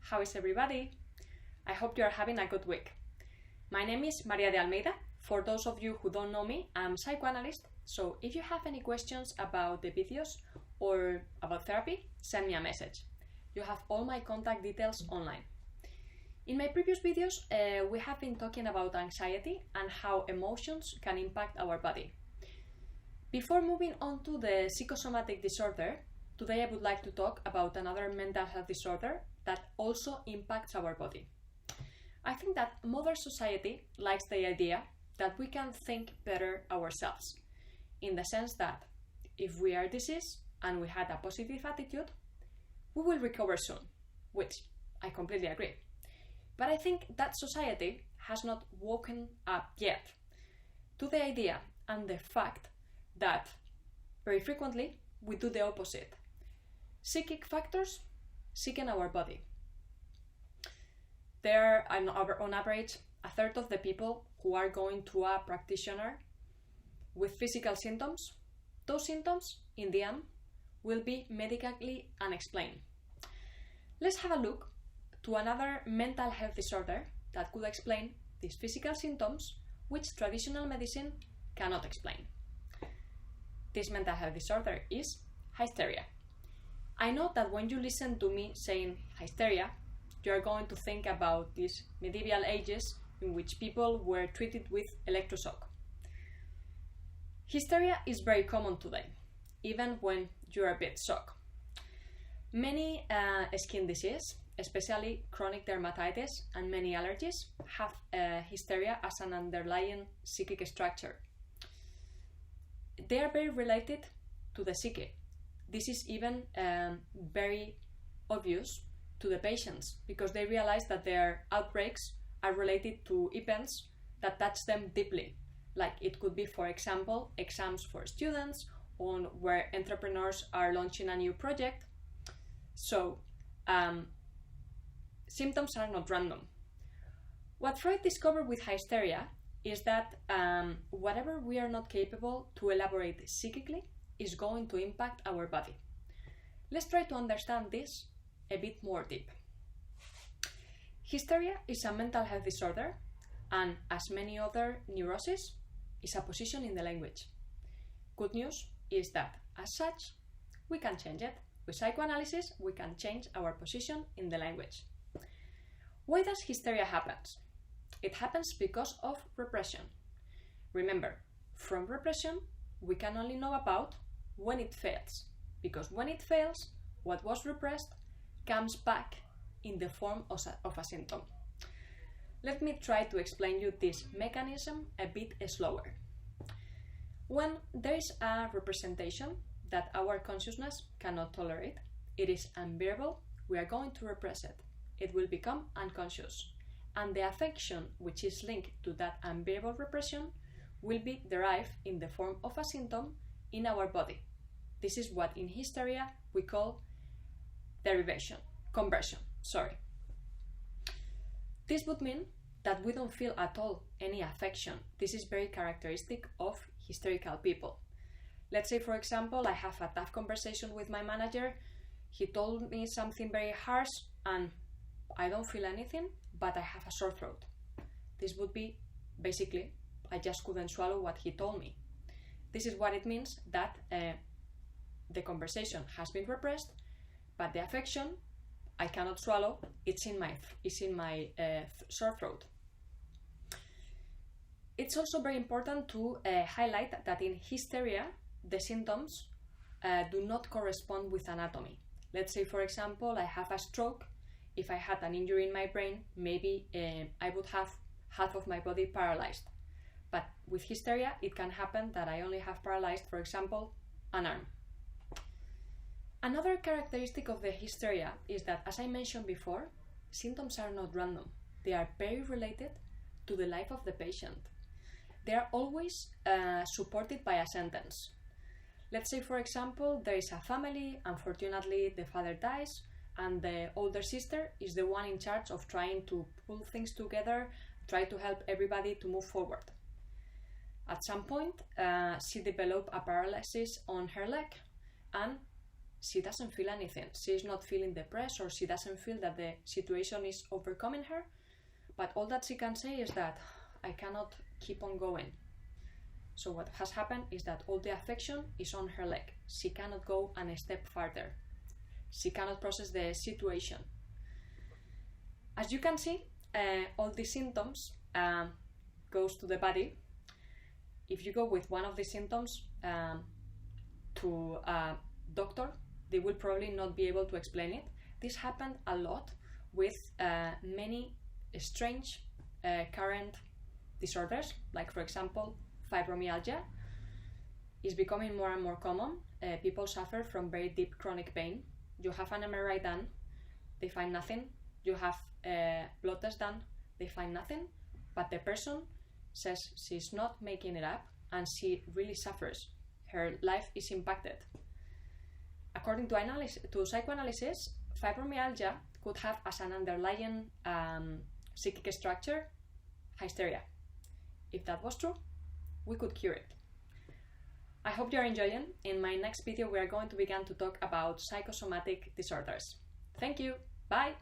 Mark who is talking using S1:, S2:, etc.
S1: how is everybody? I hope you are having a good week. My name is Maria de Almeida. For those of you who don't know me, I'm a psychoanalyst, so if you have any questions about the videos or about therapy, send me a message. You have all my contact details online. In my previous videos, we have been talking about anxiety and how emotions can impact our body. Before moving on to the psychosomatic disorder, today I would like to talk about another mental health disorder that also impacts our body. I think that modern society likes the idea that we can think better ourselves, in the sense that if we are diseased and we had a positive attitude, we will recover soon, which I completely agree. But I think that society has not woken up yet to the idea and the fact that very frequently we do the opposite. Psychic factors sicken our body. There are, on average, a third of the people who are going to a practitioner with physical symptoms. Those symptoms, in the end, will be medically unexplained. Let's have a look to another mental health disorder that could explain these physical symptoms which traditional medicine cannot explain. This mental health disorder is hysteria. I know that when you listen to me saying hysteria, you are going to think about these medieval ages in which people were treated with electroshock. Hysteria is very common today, even when you are a bit shocked. Many skin diseases, especially chronic dermatitis and many allergies, have hysteria as an underlying psychic structure. They are very related to the psyche. This is even very obvious to the patients because they realize that their outbreaks are related to events that touch them deeply. Like it could be, for example, exams for students or where entrepreneurs are launching a new project. So, symptoms are not random. What Freud discovered with hysteria is that whatever we are not capable to elaborate psychically is going to impact our body. Let's try to understand this a bit more deep. Hysteria is a mental health disorder and, as many other neuroses, is a position in the language. Good news is that, as such, we can change it. With psychoanalysis, we can change our position in the language. Why does hysteria happen? It happens because of repression. Remember, from repression, we can only know about when it fails, because when it fails, what was repressed comes back in the form of a symptom. Let me try to explain you this mechanism a bit slower. When there is a representation that our consciousness cannot tolerate, it is unbearable, we are going to repress it. It will become unconscious. And the affection which is linked to that unbearable repression will be derived in the form of a symptom in our body. This is what in hysteria we call derivation compression. This would mean that we don't feel at all any affection. This is very characteristic of hysterical people. Let's say, for example, I have a tough conversation with my manager. He told me something very harsh and I don't feel anything, but I have a sore throat. This would be basically, I just couldn't swallow what he told me. This is what it means that the conversation has been repressed, but the affection I cannot swallow. It's in my sore throat. It's also very important to highlight that in hysteria, the symptoms do not correspond with anatomy. Let's say, for example, I have a stroke. If I had an injury in my brain, maybe I would have half of my body paralyzed. But with hysteria, it can happen that I only have paralyzed, for example, an arm. Another characteristic of the hysteria is that, as I mentioned before, symptoms are not random. They are very related to the life of the patient. They are always supported by a sentence. Let's say, for example, there is a family, unfortunately the father dies, and the older sister is the one in charge of trying to pull things together, try to help everybody to move forward. At some point, she developed a paralysis on her leg, and she doesn't feel anything. She's not feeling depressed, or she doesn't feel that the situation is overcoming her. But all that she can say is that I cannot keep on going. So what has happened is that all the affection is on her leg. She cannot go a step further. She cannot process the situation. As you can see, all these symptoms goes to the body. If you go with one of the symptoms to a doctor, they will probably not be able to explain it. This happened a lot with many strange current disorders, like for example fibromyalgia is becoming more and more common. People suffer from very deep chronic pain. You have an MRI done, they find nothing. You have blood test done, they find nothing. But the person says she's not making it up and she really suffers. Her life is impacted. According to psychoanalysis, fibromyalgia could have as an underlying psychic structure hysteria. If that was true, we could cure it. I hope you're enjoying. In my next video, we are going to begin to talk about psychosomatic disorders. Thank you. Bye.